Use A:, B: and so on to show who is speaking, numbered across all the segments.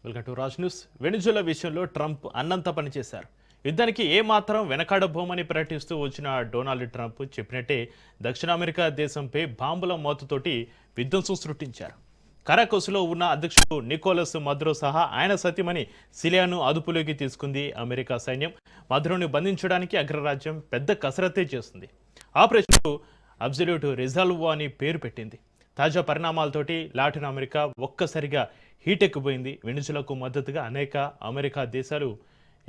A: Welcome to Raj news. Venezuela విషయంలో Trump అన్నంత పనిచేశారు. యుద్ధానికి ఏమాత్రం వెనకాడబోమని ప్రకటిస్తూ వచ్చిన డొనాల్డ్ ట్రంప్ చెప్పినట్టే దక్షిణ అమెరికా దేశంపై బాంబుల మోతతోటి విధ్వంసం సృష్టించారు. కరాకోస్లో ఉన్న అధ్యక్షుడు నికోలస్ మదురో సహా ఆయన సతీమణి సిలియాను అదుపులోకి తీసుకుంది అమెరికా సైన్యం. మదురోని బంధించడానికి అగ్రరాజ్యం పెద్ద కసరత్తే చేస్తుంది. ఆపరేషన్ అబ్సల్యూట్ రిజాల్వ్ అని పేరు పెట్టింది. తాజా పరిణామాలతోటి లాటిన్ అమెరికా ఒక్కసారిగా హీటెక్కిపోయింది. వెనిజులాకు మద్దతుగా అనేక అమెరికా దేశాలు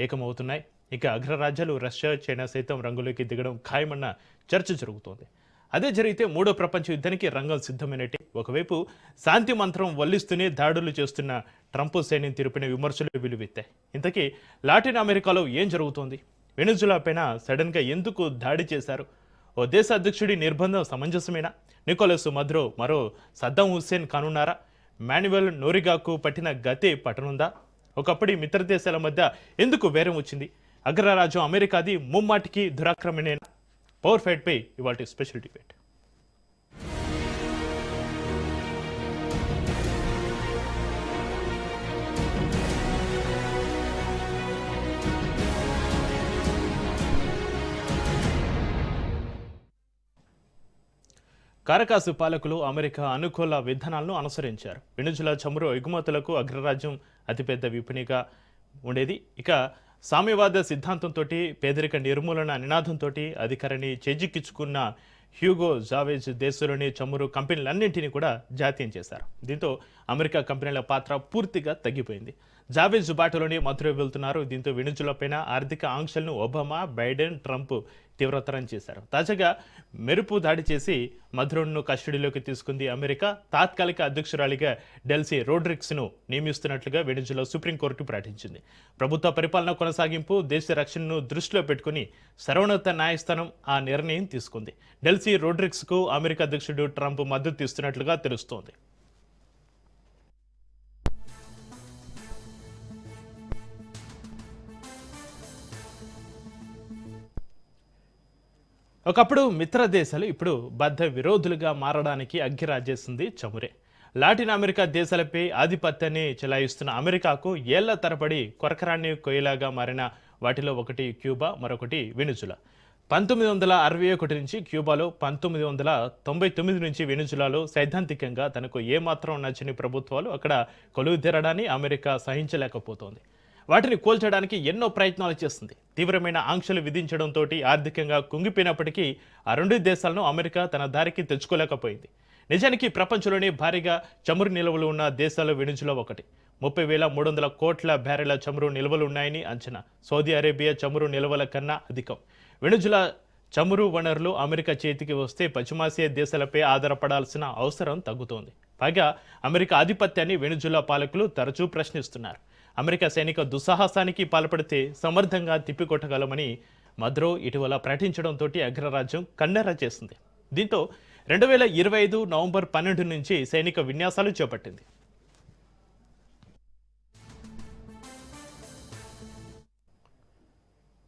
A: ఏకమవుతున్నాయి. ఇక అగ్రరాజ్యాలు రష్యా, చైనా సైతం రంగులోకి దిగడం ఖాయమన్న చర్చ జరుగుతోంది. అదే జరిగితే మూడో ప్రపంచ యుద్ధానికి రంగం సిద్ధమైనట్టే. ఒకవైపు శాంతి మంత్రం వల్లిస్తూనే దాడులు చేస్తున్న ట్రంప్ సైన్యం తీరుపిన విమర్శలు వెలువెత్తాయి. ఇంతకీ లాటిన్ అమెరికాలో ఏం జరుగుతోంది? వెనిజులా పైన సడన్గా ఎందుకు దాడి చేశారు? ఓ దేశ అధ్యక్షుడి నిర్బంధం సమంజసమేనా? నికోలస్ మదురో మరో సద్దాం హుస్సేన్ కానున్నారా? మాన్యువల్ నోరిగాకు పట్టిన గతే పట్టనుందా? ఒకప్పటి మిత్ర దేశాల మధ్య ఎందుకు వేరం వచ్చింది? అగ్రరాజ్యం అమెరికాది ముమ్మాటికి దురాక్రమణేనా? పవర్ ఫైట్ పై ఇవాళ స్పెషల్ డిబేట్. కారకాసు పాలకులు అమెరికా అనుకూల విధానాలను అనుసరించారు. వెనిజులా చమురు ఎగుమతులకు అగ్రరాజ్యం అతిపెద్ద విపణిగా ఉండేది. ఇక సామ్యవాద సిద్ధాంతంతో పేదరిక నిర్మూలన నినాదంతో అధికారాన్ని చేజిక్కించుకున్న హ్యూగో జావేజ్ దేశంలోని చమురు కంపెనీలన్నింటినీ కూడా జాతీయం చేశారు. దీంతో అమెరికా కంపెనీల పాత్ర పూర్తిగా తగ్గిపోయింది. జావేజ్ బాటలోనే మదురో వెళ్తున్నారు. దీంతో వెనిజులా పైన ఆర్థిక ఆంక్షలను ఒబామా, బైడెన్, ట్రంప్ తీవ్రతరం చేశారు. తాజాగా మెరుపు దాడి చేసి మదురోను కస్టడీలోకి తీసుకుంది అమెరికా. తాత్కాలిక అధ్యక్షురాలిగా డెల్సీ రోడ్రిగ్స్ను నియమిస్తున్నట్లుగా వెనిజులా సుప్రీంకోర్టు ప్రకటించింది. ప్రభుత్వ పరిపాలన కొనసాగింపు, దేశ రక్షణను దృష్టిలో పెట్టుకుని సర్వోన్నత న్యాయస్థానం ఆ నిర్ణయం తీసుకుంది. డెల్సీ రోడ్రిగ్స్కు అమెరికా అధ్యక్షుడు ట్రంప్ మద్దతు ఇస్తున్నట్లుగా తెలుస్తోంది. ఒకప్పుడు మిత్ర దేశాలు ఇప్పుడు బద్ధ విరోధులుగా మారడానికి అగ్గిరాజేసింది చమురే. లాటిన్ అమెరికా దేశాలపై ఆధిపత్యాన్ని చెలాయిస్తున్న అమెరికాకు ఏళ్ల తరబడి కొరకరాన్ని కొయ్యలాగా మారిన వాటిలో ఒకటి క్యూబా, మరొకటి వెనిజులా. 1961 నుంచి క్యూబాలో, 1999 నుంచి వెనిజులాలో సైద్ధాంతికంగా తనకు ఏమాత్రం నచ్చని ప్రభుత్వాలు అక్కడ కొలువుదీరడాన్ని అమెరికా సహించలేకపోతోంది. వాటిని కోల్చడానికి ఎన్నో ప్రయత్నాలు చేస్తుంది. తీవ్రమైన ఆంక్షలు విధించడంతో ఆర్థికంగా కుంగిపోయినప్పటికీ ఆ రెండు దేశాలను అమెరికా తన దారికి తెచ్చుకోలేకపోయింది. నిజానికి ప్రపంచంలోనే భారీగా చమురు నిల్వలు ఉన్న దేశాల్లో వెనిజులా ఒకటి. 30,300 కోట్ల బ్యారెల చమురు నిల్వలు ఉన్నాయని అంచనా. సౌదీ అరేబియా చమురు నిల్వల కన్నా అధికం. వెనిజులా చమురు వనరులు అమెరికా చేతికి వస్తే పశ్చిమాసియా దేశాలపై ఆధారపడాల్సిన అవసరం తగ్గుతోంది. పైగా అమెరికా ఆధిపత్యాన్ని వెనిజులా పాలకులు తరచూ ప్రశ్నిస్తున్నారు. అమెరికా సైనిక దుస్సాహసానికి పాల్పడితే సమర్థంగా తిప్పికొట్టగలమని మదురో ఇటీవల ప్రకటించడంతో అగ్రరాజ్యం కన్నెర్ర చేసింది. దీంతో 2025 నవంబర్ 12 నుంచి సైనిక విన్యాసాలు చేపట్టింది.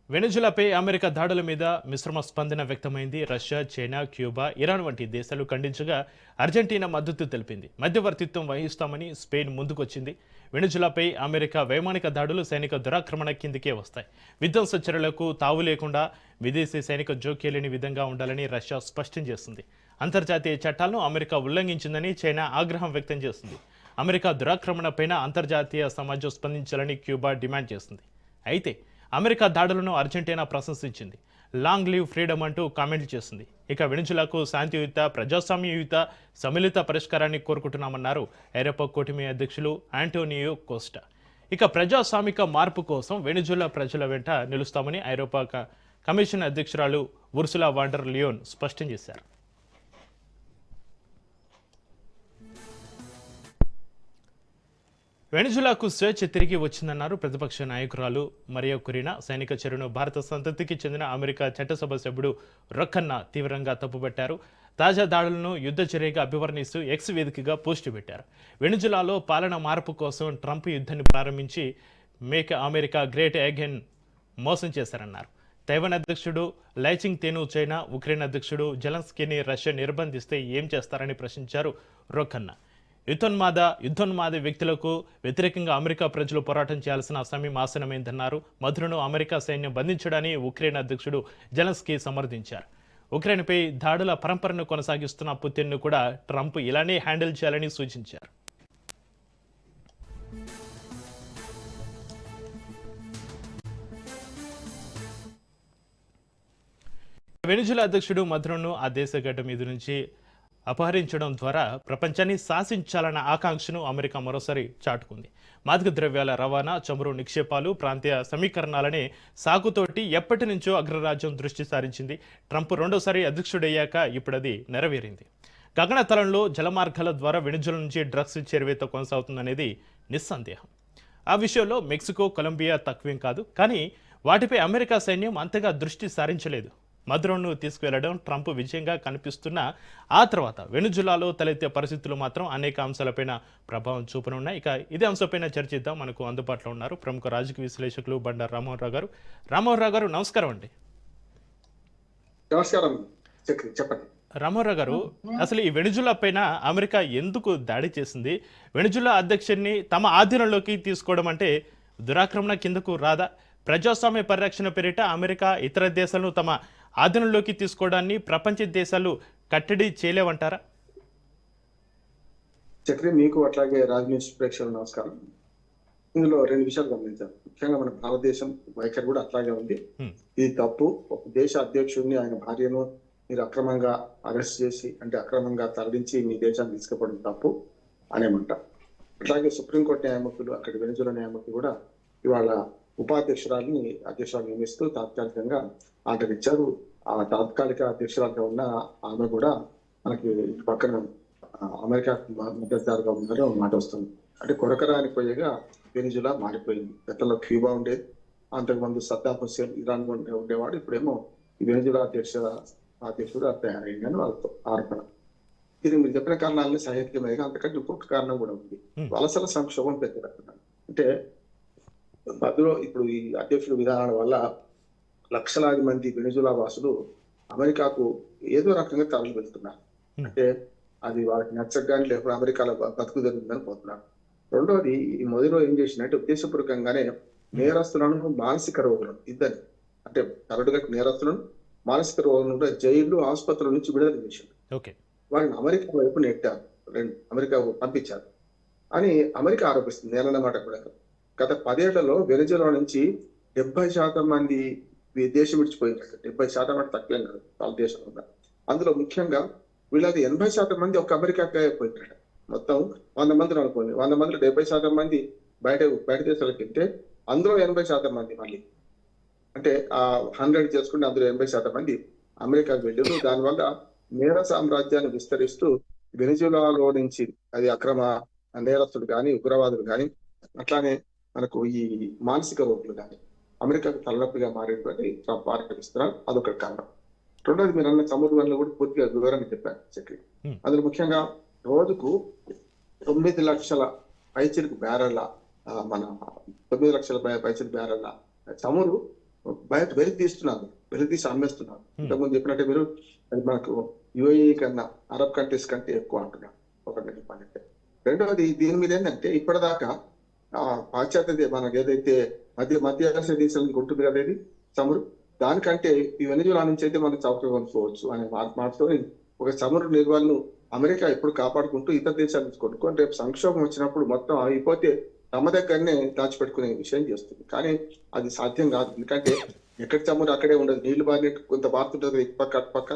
A: వెనిజులాపై అమెరికా దాడుల మీద మిశ్రమ స్పందన వ్యక్తమైంది. రష్యా, చైనా, క్యూబా, ఇరాన్ వంటి దేశాలు ఖండించగా అర్జెంటీనా మద్దతు తెలిపింది. మధ్యవర్తిత్వం వహిస్తామని స్పెయిన్ ముందుకొచ్చింది. వెనిజులాపై అమెరికా వైమానిక దాడులు సైనిక దురాక్రమణ కిందికే వస్తాయి. విధ్వంస చర్యలకు తావు లేకుండా విదేశీ సైనిక జోక్యం లేని విధంగా ఉండాలని రష్యా స్పష్టం చేసింది. అంతర్జాతీయ చట్టాలను అమెరికా ఉల్లంఘించిందని చైనా ఆగ్రహం వ్యక్తం చేసింది. అమెరికా దురాక్రమణపైన అంతర్జాతీయ సమాజం స్పందించాలని క్యూబా డిమాండ్ చేసింది. అయితే అమెరికా దాడులను అర్జెంటీనా ప్రశంసించింది. లాంగ్ లివ్ ఫ్రీడమ్ అంటూ కామెంట్లు చేసింది. ఇక వెనిజులాకు శాంతియుత, ప్రజాస్వామ్యయుత, సమ్మిళిత పరిష్కారాన్ని కోరుకుంటున్నామన్నారు ఐరోపా కూటమి అధ్యక్షులు ఆంటోనియో కోస్టా. ఇక ప్రజాస్వామిక మార్పు కోసం వెనిజులా ప్రజల వెంట నిలుస్తామని ఐరోపా కమిషన్ అధ్యక్షురాలు ఉర్సులా వాండర్ లియోన్ స్పష్టం చేశారు. వెనిజులాకు స్వేచ్ఛ తిరిగి వచ్చిందన్నారు ప్రతిపక్ష నాయకురాలు మరియా కురీనా. సైనిక చర్యను భారత సంతతికి చెందిన అమెరికా చట్టసభ సభ్యుడు రొక్కన్నా తీవ్రంగా తప్పుపట్టారు. తాజా దాడులను యుద్ధ చర్యగా అభివర్ణిస్తూ ఎక్స్ వేదికగా పోస్టు పెట్టారు. వెనిజులాలో పాలన మార్పు కోసం ట్రంప్ యుద్ధాన్ని ప్రారంభించి మేక్ అమెరికా గ్రేట్ అగైన్ మోసం చేశారన్నారు. తైవాన్ అధ్యక్షుడు లైచింగ్ తేను చైనా, ఉక్రెయిన్ అధ్యక్షుడు జెలెన్స్కీని రష్యా నిర్బంధిస్తే ఏం చేస్తారని ప్రశ్నించారు రొక్కన్నా. యుద్ధోన్మాద వ్యక్తులకు వ్యతిరేకంగా అమెరికా ప్రజలు పోరాటం చేయాల్సిన సమయం ఆసనమైందన్నారు. మధురను అమెరికా సైన్యం బంధించడాన్ని ఉక్రెయిన్ అధ్యక్షుడు జెలెన్స్కీ సమర్థించారు. ఉక్రెయిన్పై దాడుల పరంపరను కొనసాగిస్తున్న పుతిన్ను కూడా ట్రంప్ ఇలానే హ్యాండిల్ చేయాలని సూచించారు. వెనిజులా అధ్యక్షుడు మధురను ఆ దేశ గడ్డ మీద నుంచి అపహరించడం ద్వారా ప్రపంచాన్ని శాసించాలన్న ఆకాంక్షను అమెరికా మరోసారి చాటుకుంది. మాదక ద్రవ్యాల రవాణా, చమురు నిక్షేపాలు, ప్రాంతీయ సమీకరణాలనే సాకుతోటి ఎప్పటి నుంచో అగ్రరాజ్యం దృష్టి సారించింది. ట్రంప్ రెండోసారి అధ్యక్షుడయ్యాక ఇప్పుడది నెరవేరింది. గగనతలంలో జలమార్గాల ద్వారా వెనిజులా నుంచి డ్రగ్స్ చేరువేత కొనసాగుతుందనేది నిస్సందేహం. ఆ విషయంలో మెక్సికో, కొలంబియా తక్కువేం కాదు. కానీ వాటిపై అమెరికా సైన్యం అంతగా దృష్టి సారించలేదు. మధురను తీసుకువెళ్లడం ట్రంప్ విజయంగా కనిపిస్తున్న ఆ తర్వాత వెనుజులాలో తలెత్తే పరిస్థితులు మాత్రం అనేక అంశాలపైన ప్రభావం చూపనున్నాయి. ఇక ఇదే అంశంపైన చర్చిద్దాం. మనకు అందుబాటులో ఉన్నారు ప్రముఖ రాజకీయ విశ్లేషకులు బండారు రామ్మోహన్ రావు గారు. రామ్మోహన్ రావు గారు, నమస్కారం అండి.
B: నమస్కారం, చెప్పండి.
A: రామ్మోహన్ రావు గారు, అసలు ఈ వెనుజులా పైన అమెరికా ఎందుకు దాడి చేసింది? వెనుజులా అధ్యక్షుడిని తమ ఆధీనంలోకి తీసుకోవడం అంటే దురాక్రమణ కిందకు రాదా? ప్రజాస్వామ్య పరిరక్షణ పేరిట అమెరికా ఇతర దేశాలను తమ ఆధీనంలోకి తీసుకోవడాన్ని ప్రపంచ దేశాలు కట్టడి చేయలేవంటారా?
B: చక్రి, మీకు అట్లాగే రాజనీతి ప్రేక్షకులు నమస్కారం. ఇందులో రెండు విషయాలు గమనించారు. ముఖ్యంగా మన భారతదేశం వైఖరి కూడా అట్లాగే ఉంది. ఇది తప్పు. ఒక దేశ అధ్యక్షుడిని, ఆయన భార్యను మీరు అక్రమంగా అరెస్ట్ చేసి, అంటే అక్రమంగా తరలించి మీ దేశాన్ని తీసుకుపోవడం తప్పు అనేమంట. అట్లాగే సుప్రీంకోర్టు న్యాయమూర్తులు, అక్కడి వెనుజులా న్యాయమూర్తి కూడా ఇవాళ అధ్యక్షురాలు నియమిస్తూ తాత్కాలికంగా ఆర్డర్ ఇచ్చారు. ఆ తాత్కాలిక అధ్యక్షురాలుగా ఉన్న ఆమె కూడా మనకి పక్కన అమెరికా మద్దతుదారుగా ఉన్నారో మాట వస్తుంది. అంటే కొరకరాని పోయేగా వెనిజులా మారిపోయింది. గతంలో క్యూబా ఉండేది, అంతకుముందు సద్దాం హుస్సేన్ ఇరాన్ ఉండేవాడు. ఇప్పుడేమో ఈ వెనిజులా అధ్యక్షుడు తయారైందని వాళ్ళతో ఆరోపణ. ఇది మీరు చెప్పిన కారణాలని సహేతుకమేగా, అంతకంటే ఇంకొక కారణం కూడా ఉంది. వలసల సంక్షోభం పెద్ద. అంటే మధ్యలో ఇప్పుడు ఈ అధ్యక్షుడి విధానాల వల్ల లక్షలాది మంది వెనిజులా వాసులు అమెరికాకు ఏదో రకంగా తరలి వెళ్తున్నారు. అంటే అది వాళ్ళకి నచ్చగానే, లేకపోతే అమెరికాలో బతుకు జరుగుతుందని పోతున్నారు. రెండోది, ఈ మొదలో ఏం చేసినట్టు ఉద్దేశపూర్వకంగానే నేరస్తులను, మానసిక రోగులను ఇద్దరు, అంటే కరడుగా నేరస్తులను, మానసిక రోగులను కూడా జైలు, ఆసుపత్రుల నుంచి విడుదల చేశారు. వాళ్ళని అమెరికా వైపు నెట్టారు, అమెరికా పంపించారు అని అమెరికా ఆరోపిస్తుంది. నేలన్నమాట కూడా. గత 10 ఏళ్లలో వెనిజులా నుంచి 70% మంది దేశం విడిచిపోయినట్టు. 70% అంటే తక్కువేం కాదు వాళ్ళ దేశంలో. అందులో ముఖ్యంగా వీళ్ళకి 80% మంది ఒక అమెరికాకే పోయినట్టు. మొత్తం 100 మందిని అనుకోండి, 100 మందిలో 70% మంది బయట దేశాలకు వెళ్తే అందులో 80% మంది మళ్ళీ, అంటే ఆ 100 చేసుకుంటే అందులో 80% మంది అమెరికాకు వెళ్ళారు. దానివల్ల నేర సామ్రాజ్యాన్ని విస్తరిస్తూ వెనిజులాలో నుంచి అది అక్రమ నేరస్తులు కానీ, ఉగ్రవాదులు కానీ, అట్లానే మనకు ఈ మానసిక రోగులు కానీ అమెరికాకు తలనొప్పిగా మారేటువంటి ట్రంప్ ఆరోపిస్తున్నారు. అదొక కారణం. రెండోది, మీరు అన్న చమురు వల్ల కూడా పూర్తిగా వివరంగా చెప్పారు చక్రి. అందులో ముఖ్యంగా రోజుకు 9 లక్షల పైచిలకు బ్యారెళ్ల మన 9 లక్షల పైచిలకు బ్యారెళ్ల చమురు బయట వెలితీసి అమ్మేస్తున్నారు. ఇంతకుముందు చెప్పినట్టే మీరు, అది మనకు యుఏఈ కన్నా, అరబ్ కంట్రీస్ కంటే ఎక్కువ అంటున్నారు ఒకటి చెప్పాలంటే. రెండవది, దీని మీద ఏంటంటే ఇప్పటిదాకా పాశ్చాత్య మనకు ఏదైతే మధ్య దేశాల నుంచి ఉంటుంది కదా ఇది చమురు, దానికంటే ఈ వెనిజులా నుంచి అయితే మనం చౌక కొనుక్కోవచ్చు అనే మాటతో ఒక చమురు నిల్వలను అమెరికా ఎప్పుడు కాపాడుకుంటూ ఇతర దేశాల నుంచి కొనుక్కొని రేపు సంక్షోభం వచ్చినప్పుడు మొత్తం అయిపోతే తమ దగ్గరనే దాచిపెట్టుకునే విషయం చేస్తుంది. కానీ అది సాధ్యం కాదు. ఎందుకంటే ఎక్కడ చమురు అక్కడే ఉండదు, నీళ్లు బాగా కొంత బారుతుంటది పక్క అటుపక్క.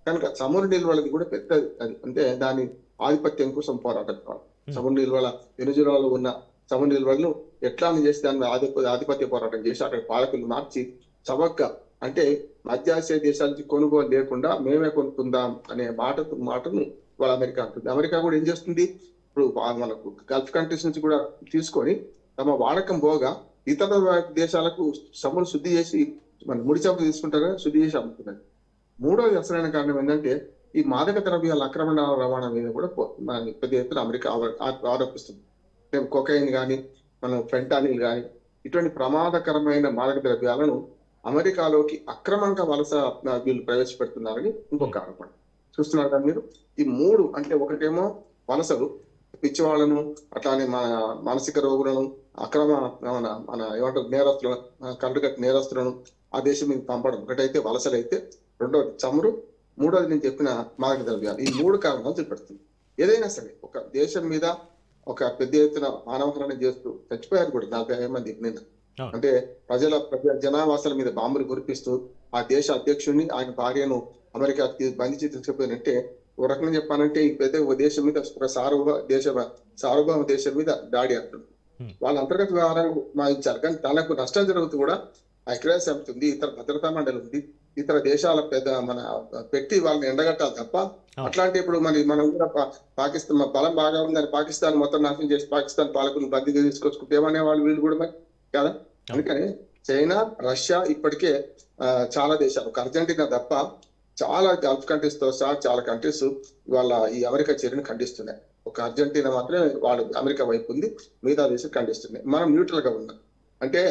B: కనుక చమురు నిల్వలది కూడా పెద్దది. అది అంటే దాని ఆధిపత్యం కోసం పోరాటం కావాలి. చమురు నిల్వల వెనిజులాలో ఉన్న చమురు నిల్వలను ఎట్లా చేసి దాని ఆధిపత్య పోరాటం చేసి అక్కడ పాలకులు మార్చి చవకగా, అంటే మధ్యాసియా దేశాల నుంచి కొనుగోలు లేకుండా మేమే కొనుక్కుందాం అనే మాటను వాళ్ళ అమెరికా అంటుంది. అమెరికా కూడా ఏం చేస్తుంది, ఇప్పుడు మనకు గల్ఫ్ కంట్రీస్ నుంచి కూడా తీసుకొని తమ వాడకం పోగా ఇతర దేశాలకు చమురు శుద్ధి చేసి, మన ముడి చమురు తీసుకుంటారు, శుద్ధి చేసి అమ్ముతున్నది. మూడోది అసలైన కారణం ఏంటంటే ఈ మాదక ద్రవ్యాల అక్రమ రవాణా మీద కూడా పెద్ద ఎత్తున అమెరికా ఆరోపిస్తుంది. కొకైన్ కానీ, మనం ఫెంటానిల్ కానీ, ఇటువంటి ప్రమాదకరమైన మాదక ద్రవ్యాలను అమెరికాలోకి అక్రమంగా వలస వీళ్ళు ప్రవేశపెడుతున్నారని ఇంకొక ఆరోపణ చూస్తున్నారు కదా మీరు. ఈ మూడు, అంటే ఒకటేమో వలసలు, పిచ్చి వాళ్ళను, అట్లానే మన మానసిక రోగులను, అక్రమ మన ఏమంటారు నేరస్తులను, కట్టుకట్టు నేరస్తులను ఆ దేశం మీద పంపడం ఒకటైతే వలసలైతే, రెండోది చమురు, మూడోది నేను చెప్పిన మాదక ద్రవ్యాలు. ఈ 3 కారణాలు చూపెడుతుంది. ఏదైనా సరే ఒక దేశం మీద ఒక పెద్ద ఎత్తున మానవహరణ చేస్తూ చచ్చిపోయారు కూడా 45 మంది నిన్న. అంటే జనావాసాల మీద బాంబులు కురిపిస్తూ ఆ దేశ అధ్యక్షుడిని ఆయన భార్యను అమెరికాకి బంధించి తీసుకుపోయినట్టే, ఒక రకంగా చెప్పాలంటే ఈ పెద్ద దేశం మీద ఒక సార్వభౌమ దేశం మీద దాడి అంటుంది. వాళ్ళ అంతర్గత వ్యవహారాలు మాయించారు, కానీ తనకు నష్టం జరుగుతూ కూడా ఐక్యరాజ్య సమితి ఉంది, ఇతర భద్రతా మండలి ఉంది, ఇతర దేశాల పెద్ద మన పెట్టి వాళ్ళని ఎండగట్టాలి తప్ప అట్లాంటి ఇప్పుడు మనం కూడా పాకిస్తాన్ బలం బాగా ఉందని పాకిస్తాన్ మొత్తం నాశనం చేసి పాకిస్తాన్ పాలకులు బందీగా తీసుకొచ్చుకుంటే ఏమనే వాళ్ళు వీళ్ళు కూడా మరి కదా. అందుకని చైనా, రష్యా ఇప్పటికే చాలా దేశాలు, ఒక అర్జెంటీనా తప్ప చాలా గల్ఫ్ కంట్రీస్ తో సహా చాలా కంట్రీస్ ఇవాళ ఈ అమెరికా చర్యను ఖండిస్తున్నాయి. ఒక అర్జెంటీనా మాత్రమే వాళ్ళు అమెరికా వైపు ఉంది, మిగతా దేశం ఖండిస్తున్నాయి. మనం న్యూట్రల్ గా ఉన్నాం. అంటే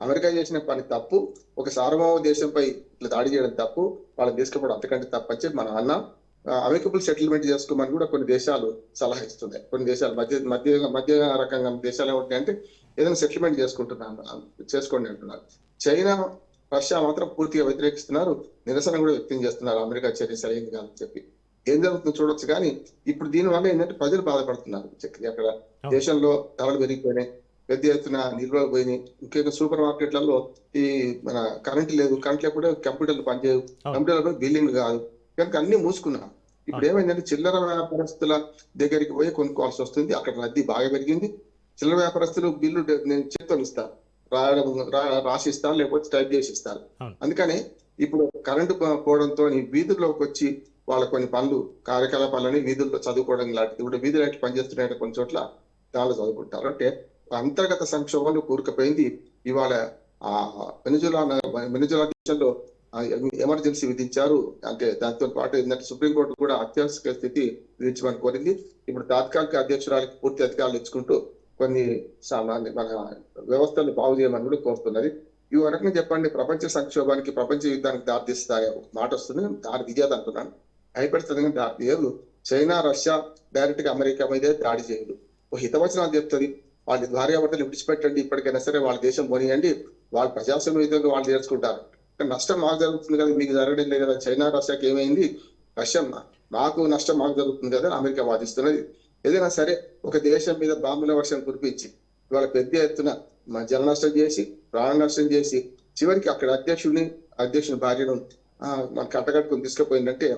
B: అమెరికా చేసిన పని తప్పు, ఒక సార్వభౌమ దేశంపై ఇట్లా దాడి చేయడం తప్పు, వాళ్ళని తీసుకుపోవడం అంతకంటే తప్పు అని చెప్పి మనం అన్నాం. అమికబుల్ సెటిల్మెంట్ చేసుకోమని కూడా కొన్ని దేశాలు సలహా ఇస్తున్నాయి. కొన్ని దేశాలు మధ్య రకంగా దేశాలు ఏమంటాయంటే ఏదైనా సెటిల్మెంట్ చేసుకోండి అంటున్నారు. చైనా, రష్యా మాత్రం పూర్తిగా వ్యతిరేకిస్తున్నారు, నిరసన కూడా వ్యక్తం చేస్తున్నారు అమెరికా చర్య సరైనది కాదని చెప్పి. ఏం జరుగుతుందో చూడొచ్చు, కానీ ఇప్పుడు దీని వల్ల ఏంటంటే ప్రజలు బాధపడుతున్నారు. అక్కడ దేశంలో ధరలు పెరిగిపోయినాయి, పెద్ద ఎత్తున నిల్వలు పోయినాయి. ముఖ్యంగా సూపర్ మార్కెట్లలో ఈ మన కరెంట్ లేదు, కరెంట్ లేకపోతే కంప్యూటర్లు పనిచేయవు, కంప్యూటర్లో బిల్లింగ్ కాదు, కనుక అన్ని మూసుకున్నాం. ఇప్పుడు ఏమైందంటే చిల్లర వ్యాపారస్తుల దగ్గరికి పోయి కొనుక్కోవాల్సి వస్తుంది. అక్కడ రద్దీ బాగా పెరిగింది. చిల్లర వ్యాపారస్తులు బిల్లు నేను చేతితో ఇస్తాను, రాసి ఇస్తాను, లేకపోతే టైప్ చేసి ఇస్తాను. అందుకని ఇప్పుడు కరెంటు పోవడంతో వీధుల్లోకి వచ్చి వాళ్ళ కొన్ని పనులు కార్యకలాపాలని వీధుల్లో చదువుకోవడం లాంటిది, ఇప్పుడు వీధులు ఎట్లా పనిచేస్తున్నాయంటే కొన్ని చోట్ల చాలా చదువుకుంటారు. అంటే అంతర్గత సంక్షోభంలో కూరుకుపోయింది. ఇవాళ ఆ వెనిజులా దేశంలో ఎమర్జెన్సీ విధించారు. అంటే దాంతో పాటు ఏంటంటే సుప్రీంకోర్టు కూడా అత్యవసర స్థితి విధించమని కోరింది. ఇప్పుడు తాత్కాలిక అధ్యక్షురాలకి పూర్తి అధికారులు ఇచ్చుకుంటూ కొన్ని సామాన్య మన వ్యవస్థలు బాగు చేయమని కూడా కోరుతున్నది. ఈ వరకు చెప్పండి, ప్రపంచ సంక్షోభానికి, ప్రపంచ యుద్ధానికి దారితీస్తాయి మాట వస్తుంది, దారి దిగేది అంటున్నాను. భయపెడుతుంది కానీ దారి తీయదు. చైనా, రష్యా డైరెక్ట్ గా అమెరికా మీదే దాడి చేయదు, ఒక హితవచనాలు చెప్తుంది. వాళ్ళ భార్యాభర్తలు విడిచిపెట్టండి, ఇప్పటికైనా సరే వాళ్ళ దేశం పోనీయండి, వాళ్ళు ప్రజాస్వామ్యంగా వాళ్ళు నేర్చుకుంటారు. నష్టం మాకు జరుగుతుంది కదా, మీకు జరగడం లేదు కదా. చైనా, రష్యాకి ఏమైంది, రష్యా మాకు నష్టం మాకు జరుగుతుంది కదా అమెరికా వాదిస్తున్నది. ఏదైనా సరే ఒక దేశం మీద బాంబుల వర్షం కురిపించి ఇవాళ పెద్ద ఎత్తున జన నష్టం చేసి, ప్రాణ నష్టం చేసి, చివరికి అక్కడ అధ్యక్షుని భార్యను మన కట్టకట్టుకుని తీసుకుపోయిందంటే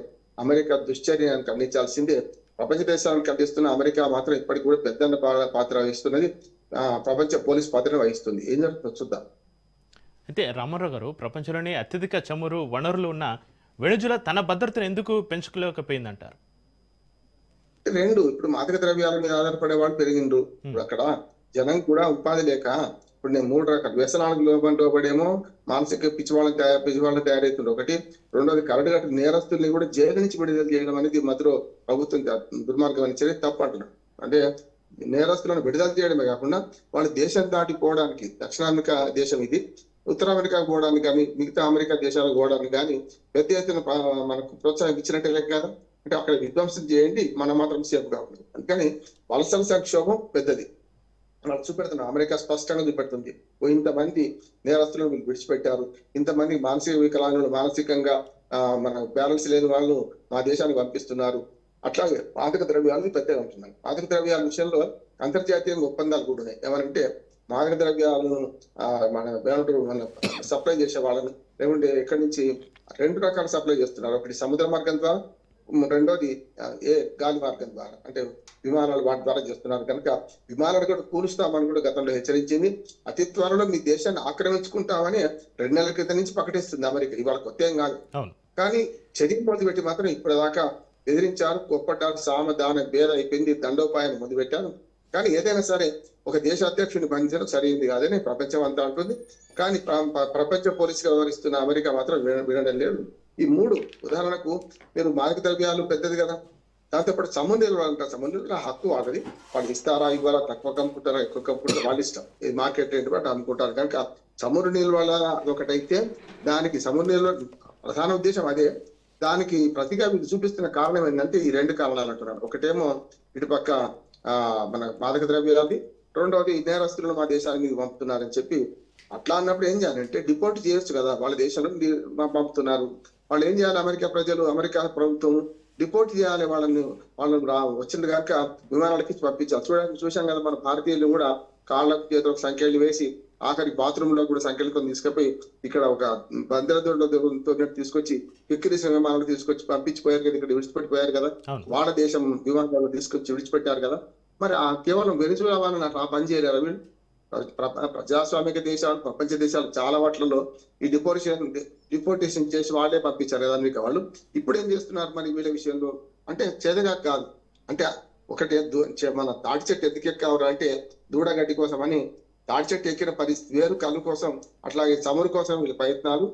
B: అమెరికా దుశ్చర్యను ఖండించాల్సిందే. ప్రపంచ దేశాలను ఖండిస్తున్న అమెరికా మాత్రం ఇప్పటికి కూడా పెద్దన్న పాత్ర వహిస్తున్నది, ప్రపంచ పోలీస్ పాత్రను వహిస్తుంది. ఏం జరుగుతుందో చూద్దాం.
A: అయితే రామారావు గారు, ప్రపంచంలోనే అత్యధిక చమురు వనరులు ఉన్న వెనిజులా తన భద్రతను ఎందుకు పెంచుకోలేకపోయిందంటారు?
B: ఇప్పుడు మాదక ద్రవ్యాల మీద ఆధారపడే వాళ్ళు పెరిగిండ్రు. ఇప్పుడు అక్కడ జనం కూడా ఉపాధి లేక, ఇప్పుడు నేను 3 రకాల వ్యసనాలకు లోబడేమో మానసిక పిచ్చివాళ్ళని తయారవుతుంది ఒకటి. రెండోది కరడు కట్టిన నేరస్తుల్ని కూడా జైలు నుంచి విడుదల చేయడం అనేది మధ్యలో ప్రభుత్వం దుర్మార్గం అని చెప్పి తప్పు అంటున్నాడు. అంటే నేరస్తులను విడుదల చేయడమే కాకుండా వాళ్ళు దేశం దాటిపోవడానికి, దక్షిణామెరికా దేశం ఇది, ఉత్తర అమెరికా పోవడానికి కానీ మిగతా అమెరికా దేశాలకు పోవడానికి కానీ పెద్ద ఎత్తున మనకు ప్రోత్సాహం ఇచ్చినట్టే లెక్క కదా. అంటే అక్కడ విధ్వంసం చేయండి, మనం మాత్రం సేఫ్ గా ఉంటుంది. అందుకని వలసల సంక్షోభం పెద్దది మనకు చూపెడుతున్నాం. అమెరికా స్పష్టంగా చూపెడుతుంది, ఇంతమంది నేరస్తులను వీళ్ళు విడిచిపెట్టారు, ఇంతమంది మానసిక వికలాంగులు, మానసికంగా మన బ్యాలెన్స్ లేని వాళ్ళు మా దేశానికి పంపిస్తున్నారు. అట్లాగే మాదక ద్రవ్యాలు పెద్దగా ఉంటున్నాయి. మాదక ద్రవ్యాల విషయంలో అంతర్జాతీయ ఒప్పందాలు కూడా ఉన్నాయి. ఏమంటే మాదక ద్రవ్యాలను మన సప్లై చేసే వాళ్ళని, లేకుంటే ఎక్కడి నుంచి 2 రకాల సప్లై చేస్తున్నారు. ఒకటి సముద్ర మార్గం ద్వారా, రెండోది గాలి మార్గం ద్వారా, అంటే విమానాలు వాటి ద్వారా చేస్తున్నారు. కనుక విమానాలు కూడా కూలుస్తామని కూడా గతంలో హెచ్చరించింది. అతి త్వరలో మీ దేశాన్ని ఆక్రమించుకుంటామని 2 నెలల క్రితం నుంచి ప్రకటిస్తుంది అమెరికా. ఇవాళ కొత్త ఏం కాదు, కానీ చర్య మొదలుపెట్టి మాత్రం ఇప్పటిదాకా బెదిరించారు, కొప్పట్టారు, సామధాన భేద అయిపోయింది, దండోపాయాన్ని మొదలుపెట్టారు. కానీ ఏదైనా సరే ఒక దేశ అధ్యక్షుడిని బంధించడం సరైనది కాదని ప్రపంచం అంతా అంటుంది. కానీ ప్రపంచ పోలీసుగా వ్యవహరిస్తున్న అమెరికా మాత్రం వినడం లేదు. ఈ 3 ఉదాహరణకు మీరు మాదక ద్రవ్యాలు పెద్దది కదా, దాంతోపాటు చమురు నిల్వలంటారు. చమురు నిల్వ హక్కు వాళ్ళది, వాళ్ళు ఇస్తారా ఇవ్వాలా, తక్కువ కమ్ముకుంటారా ఎక్కువ కమ్ముకుంటారా వాళ్ళ ఇష్టం, ఇది మార్కెట్ రేట్ బట్టి అమ్ముకుంటారు. కనుక చమురు నిల్వల ఒకటైతే దానికి చమురు నిల్వ ప్రధాన ఉద్దేశం అదే. దానికి ప్రతిగా వీళ్ళు చూపిస్తున్న కారణం ఏంటంటే ఈ 2 కారణాలు అంటున్నారు. ఒకటేమో ఇటుపక్క మన మాదక ద్రవ్యాలది, రెండవది నేరస్తులను మా దేశానికి మీరు పంపుతున్నారని చెప్పి అట్లా అన్నప్పుడు ఏం చేయాలంటే డిపోర్ట్ చేయొచ్చు కదా. వాళ్ళ దేశంలో పంపుతున్నారు, వాళ్ళు ఏం చేయాలి? అమెరికా ప్రజలు, అమెరికా ప్రభుత్వం డిపోర్ట్ చేయాలి వాళ్ళని. వచ్చింది కాక విమానాలకి పంపించాలి. చూసాం కదా, మన భారతీయులు కూడా కాళ్ళకు చేతులకు సంఖ్యలు వేసి ఆఖరి బాత్రూమ్ లో కూడా సంఖ్యలతో తీసుకుపోయి ఇక్కడ ఒక బందరతో తీసుకొచ్చి ఎక్కిరిసిన విమానాలు తీసుకొచ్చి పంపించిపోయారు కదా, ఇక్కడ విడిచిపెట్టిపోయారు కదా, వాళ్ళ దేశం విమానాలు తీసుకొచ్చి విడిచిపెట్టారు కదా. మరి కేవలం వెనిజులా వాళ్ళని అట్లా పని చేయలేరు వీళ్ళు? ప్రజాస్వామిక దేశాలు, ప్రపంచ దేశాలు చాలా వాటిలలో ఈ డిపోర్టేషన్ చేసి వాళ్ళే పంపించారు కదా అమెరికా వాళ్ళు. ఇప్పుడు ఏం చేస్తున్నారు మరి వీళ్ళ విషయంలో? అంటే చేదగా కాదు, అంటే ఒకటి మన తాటి చెట్టు ఎందుకెక్కారు అంటే దూడగడ్డి కోసం అని తాటి చెట్టు ఎక్కిన పరిస్థితి వేరు, కళ్ళు కోసం అట్లాగే చమురు కోసం వీళ్ళ ప్రయత్నాలు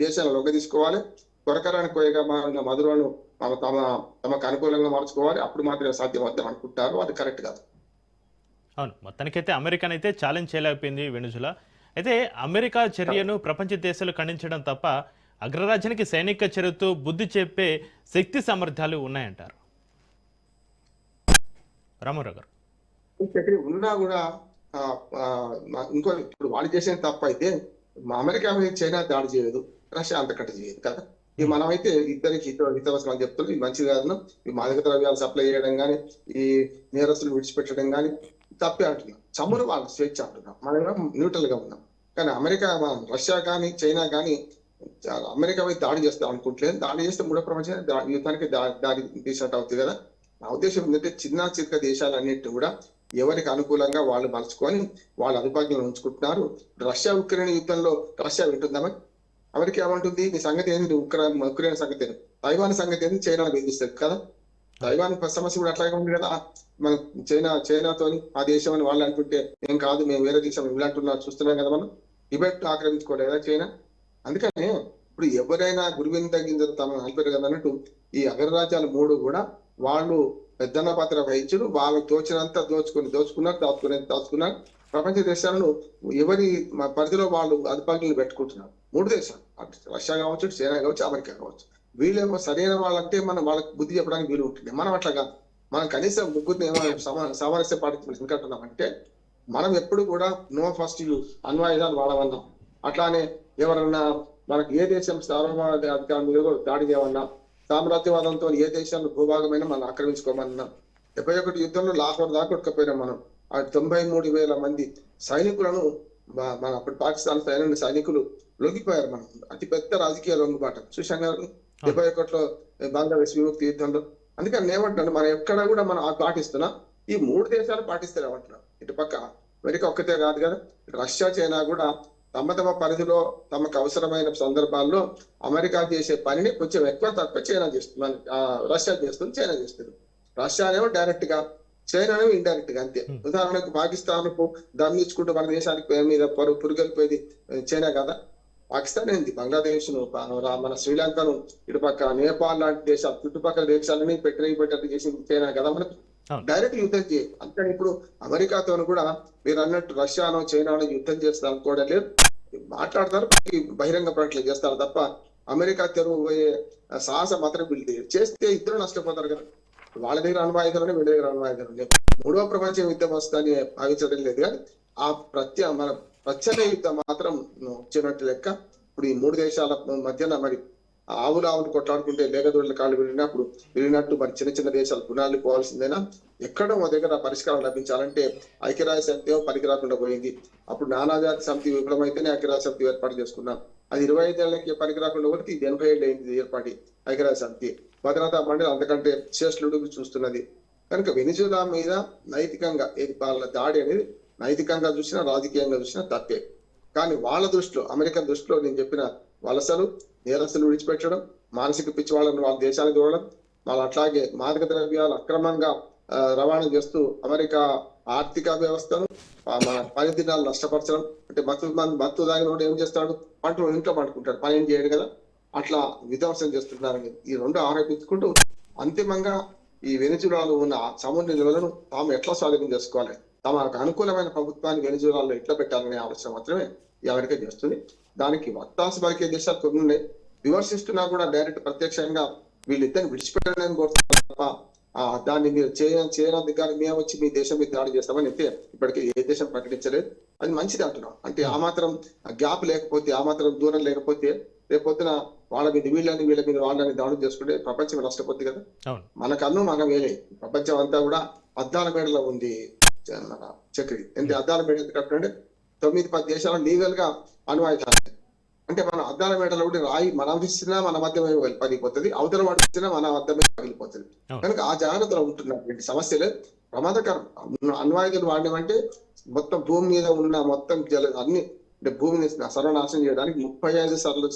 B: దేశాన్ని లొంగ తీసుకోవాలి, కొరకరానికి పోయేగా మారిన మధురను తమకు అనుకూలంగా మార్చుకోవాలి, అప్పుడు మాత్రమే సాధ్యమవుతాం అనుకుంటారు. అది కరెక్ట్ కాదు.
A: అవును, మొత్తానికైతే అమెరికానైతే ఛాలెంజ్ చేయలేకపోయింది వెనిజులా. అయితే అమెరికా చర్యను ప్రపంచ దేశాలు ఖండించడం తప్ప అగ్రరాజ్యానికి సైనిక చర్యతో బుద్ధి చెప్పే శక్తి సామర్థ్యాలు ఉన్నాయంటారు రామారావు గారు.
B: ఉన్నా కూడా ఇంకో ఇప్పుడు వాళ్ళు చేసిన తప్పు అయితే అమెరికా మీద చైనా దాడి చేయదు, రష్యా అంతకంటే చేయదు కదా. ఈ మనమైతే ఇద్దరికి హితవసరం చెప్తున్నాం, ఇది మంచిది కాదు. ఈ మాదక ద్రవ్యాలు సప్లై చేయడం కానీ, ఈ నేరస్తులు విడిచిపెట్టడం కానీ తప్పే అంటున్నాం. చమురు వాళ్ళ స్వేచ్ఛ అంటున్నాం, మనం న్యూట్రల్ గా ఉన్నాం. కానీ అమెరికా, రష్యా కానీ చైనా కానీ అమెరికా మీద దాడి చేస్తాం అనుకుంటలేదు. దాడి చేస్తే మూడో ప్రపంచ యుద్ధానికి దాడి తీసినట్టు అవుతుంది కదా. నా ఉద్దేశం ఏంటంటే చిన్న చిన్న దేశాలన్నిటి కూడా ఎవరికి అనుకూలంగా వాళ్ళు మలుచుకొని వాళ్ళ అదుపాజ్ఞలు ఉంచుకుంటున్నారు. రష్యా ఉక్రెయిన్ యుద్ధంలో రష్యా వింటుందామా? అమెరికా ఏమంటుంది? నీ సంగతి ఏంది? ఉక్రెయిన్ సంగతి ఏంది? తైవాన్ సంగతి ఏంది? చైనా బెదిరిస్తుంది కదా. తైవాన్ సమస్య కూడా అట్లాగే ఉంది కదా. మన చైనాతో ఆ దేశం అని వాళ్ళు అంటుంటే ఏం కాదు, మేము వేరే దేశం ఇలాంటున్నారు చూస్తున్నాం కదా. మనం టిబెట్ ఆక్రమించుకోలేదా చైనా? అందుకనే ఇప్పుడు ఎవరైనా గురువిని తగ్గించదు తమ అనిపారు కదా అన్నట్టు ఈ అగ్రరాజ్యాలు మూడు కూడా వాళ్ళు పెద్దన్న పాత్ర వహించరు. వాళ్ళకు తోచినంత దాచుకున్నారు. ప్రపంచ దేశాలను ఎవరి పరిధిలో వాళ్ళు అదుపాజ్ఞలు పెట్టుకుంటున్నారు. మూడు దేశాలు, రష్యా కావచ్చు, చైనా కావచ్చు, అమెరికా కావచ్చు. వీళ్ళేమో సరైన వాళ్ళంటే మనం వాళ్ళకి బుద్ధి చెప్పడానికి వీలు ఉంటుంది. మనం అట్లా కాదు. మనం కనీసం ముగ్గురిని సామరస్య పాటించాలి. ఎందుకంటున్నామంటే మనం ఎప్పుడు కూడా నో ఫస్ట్ యూజ్, అణ్వాయుధాలు వాడమన్నాం. అట్లానే ఎవరన్నా మనకు ఏ దేశం సార్వభౌమ అధికారం మీద దాడి చేయమన్నా, సామ్రాజ్యవాదంతో ఏ దేశాన్ని భూభాగమైనా మనం ఆక్రమించుకోమన్నా, 71 యుద్ధంలో లాహోర్ దాకా కొట్టుకపోయినాం మనం. 93,000 మంది సైనికులను మన అప్పుడు పాకిస్తాన్ సైనికులు లొంగిపోయారు. మనం అతి పెద్ద రాజకీయ లొంగుబాట చూసాం కదా 71లో బంగ్లాదేశ్ విముక్తి యుద్ధంలో. అందుకని ఏమంటాను, మనం ఎక్కడ కూడా మనం పాటిస్తున్నా ఈ మూడు దేశాలు పాటిస్తారు ఏమంటున్నాం. ఇటు పక్క అమెరికా ఒక్కతే కాదు కదా, రష్యా చైనా కూడా తమ పరిధిలో తమకు అవసరమైన సందర్భాల్లో అమెరికా చేసే పనిని కొంచెం ఎక్కువ తక్కువ చైనా చేస్తుంది, రష్యా చేస్తుంది, చైనా చేస్తుంది. రష్యా ఏమో డైరెక్ట్ గా, చైనా ఏమో ఇండైరెక్ట్ గా. అంతే. ఉదాహరణకు పాకిస్తాన్ కు దమ్ ఇచ్చుకుంటూ మన దేశానికి పేరు మీద పురుగలిపోయేది చైనా కదా. పాకిస్తాన్ ఏంది, బంగ్లాదేశ్ ను, మన శ్రీలంకను, ఇటుపక్క నేపాల్ లాంటి దేశాలు, చుట్టుపక్కల దేశాలని పెట్టేట్టు చేసింది చైనా కదా. మనకు డైరెక్ట్ యుద్ధం చేయాలి. అందుకని ఇప్పుడు అమెరికాతో కూడా మీరు అన్నట్టు రష్యానో చైనానో యుద్ధం చేస్తారు అనుకోవడం లేదు. మాట్లాడతారు, బహిరంగ ప్రకటనలు చేస్తారు తప్ప అమెరికా తెరువు పోయే సాహసం మాత్రం వీళ్ళు చేస్తే ఇద్దరు నష్టపోతారు కదా. వాళ్ళ దగ్గర అణ్వాయుధాలు, వీళ్ళ దగ్గర అణ్వాయుధాలు. మూడవ ప్రపంచ యుద్ధం వస్తుందని భావించడం లేదు. కానీ ఆ మన ప్రచ్ఛన్న యుద్ధం మాత్రం వచ్చినట్టు లెక్క. ఇప్పుడు ఈ మూడు దేశాల మధ్యన మరి ఆవులు కొట్లాడుకుంటే లేగదూడల కాళ్ళు వెళ్ళినట్టు మరి చిన్న చిన్న దేశాలు పునాలు పోవాల్సిందేనా? ఎక్కడో మా దగ్గర పరిష్కారం లభించాలంటే ఐక్యరాజ్య సమితి పనికి రాకుండా పోయింది. అప్పుడు నానాజాతి సమితి విఫలమైతేనే ఐక్యరాజ్య సమితి ఏర్పాటు చేసుకున్నాం. అది 25 ఏళ్ళకి పనికి రాకుండా పోతే ఇది 80 ఏళ్ళు అయింది ఏర్పాటు ఐక్యరాజ్య సమితి. భద్రతా మండలి అంతకంటే శ్రేష్ఠుడు చూస్తున్నది. కనుక వెనిజులా మీద నైతికంగా వాళ్ళ దాడి అనేది నైతికంగా చూసినా రాజకీయంగా చూసినా తప్పే. కానీ వాళ్ళ దృష్టిలో, అమెరికన్ దృష్టిలో నేను చెప్పిన వలసలు, నేరస్తులు విడిచిపెట్టడం, మానసిక పిచ్చి వాళ్ళని వాళ్ళ దేశానికి దూరడం, వాళ్ళు అట్లాగే మాదక ద్రవ్యాలు అక్రమంగా రవాణా చేస్తూ అమెరికా ఆర్థిక వ్యవస్థను మన పని దినాలు నష్టపరచడం. అంటే మత్తు దాగినోడు ఏం చేస్తాడు, ఇంట్లో పండుకుంటాడు, పని ఏం చేయడు కదా. అట్లా విధ్వంసం చేస్తున్నారని ఈ రెండు ఆరోపించుకుంటూ అంతిమంగా ఈ వెనిజులాలో ఉన్న సముద్ర నిధులను తాము ఎట్లా స్వాధీనం చేసుకోవాలి, తమకు అనుకూలమైన ప్రభుత్వాన్ని వెనిజులాలో ఎట్లా పెట్టాలనే ఆలోచన మాత్రమే ఈ అమెరికా చేస్తుంది. దానికి వత్తాసు పలికే దేశాలు కొన్ని విమర్శిస్తున్నా కూడా డైరెక్ట్ ప్రత్యక్షంగా వీళ్ళిద్దరిని విడిచిపెట్టడానికి కోరుతున్నారు తప్ప దాన్ని మీరు చేయనందుకు కానీ మేము వచ్చి మీ దేశం మీద దాడి చేస్తామని అయితే ఇప్పటికీ ఏ దేశం ప్రకటించలేదు. అది మంచిది అంటున్నాం. అంటే ఆ మాత్రం గ్యాప్ లేకపోతే, ఆ మాత్రం దూరం లేకపోతే రేపొద్దున వాళ్ళ మీద వీళ్ళ మీద వాళ్ళని దాడులు చేసుకుంటే ప్రపంచం నష్టపోద్ది కదా. మన కన్ను మనం వేలే, ప్రపంచం అంతా కూడా అద్దాల మేడలో ఉంది మన చక్రి. అంటే అద్దాల మేడ ఎందుకంటే 9-10 దేశాలు లీగల్ గా అణ్వాయుధాలు. అంటే మన అద్దాల మేడలో కూడా రాయి మనం ఇచ్చినా మన మధ్యమే పగిలిపోతుంది, అవతల వాడు ఇచ్చినా మన మధ్యమే పగిలిపోతుంది. కనుక ఆ జాగ్రత్తలో ఉంటున్నటువంటి సమస్యలు ప్రమాదకరం. అణ్వాయుధాలు వాడినామంటే మొత్తం భూమి మీద ఉన్న మొత్తం అన్ని అంటే భూమిని సర్వనాశనం చేయడానికి 35 సార్లు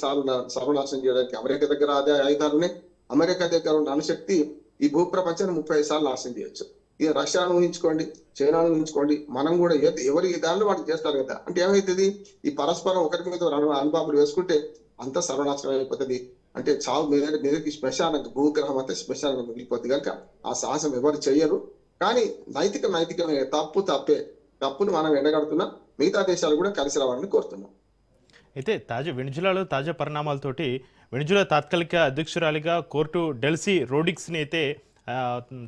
B: సర్వనాశనం చేయడానికి అమెరికా దగ్గర అదే ఆయుధాలు ఉన్నాయి. అమెరికా దగ్గర ఉన్న అణుశక్తి ఈ భూ ప్రపంచాన్ని 35 సార్లు నాశనం చేయొచ్చు. ఇక రష్యాను ఊహించుకోండి, చైనాను ఊహించుకోండి, మనం కూడా ఎవరి దానిలో వాళ్ళు చేస్తారు కదా. అంటే ఏమైతుంది, ఈ పరస్పరం ఒకరి మీద అణుబాంబులు వేసుకుంటే అంతా సర్వనాశనం అయిపోతుంది. అంటే చావు మీదకి శ్మశానంగా, భూగ్రహం అంతా శ్మశానంగా మిగిలిపోతుంది. కనుక ఆ సాహసం ఎవరు చెయ్యరు. కానీ నైతికమే, తప్పే. తప్పును మనం ఎండగడుతున్నాం. మిగతా దేశాలు కూడా కలిసి రావాలని కోరుతున్నాం.
A: అయితే వెనిజులాలో తాజా పరిణామాలతోటి వెనిజులా తాత్కాలిక అధ్యక్షురాలిగా కోర్టు డెల్సీ రోడ్రిగ్స్ని అయితే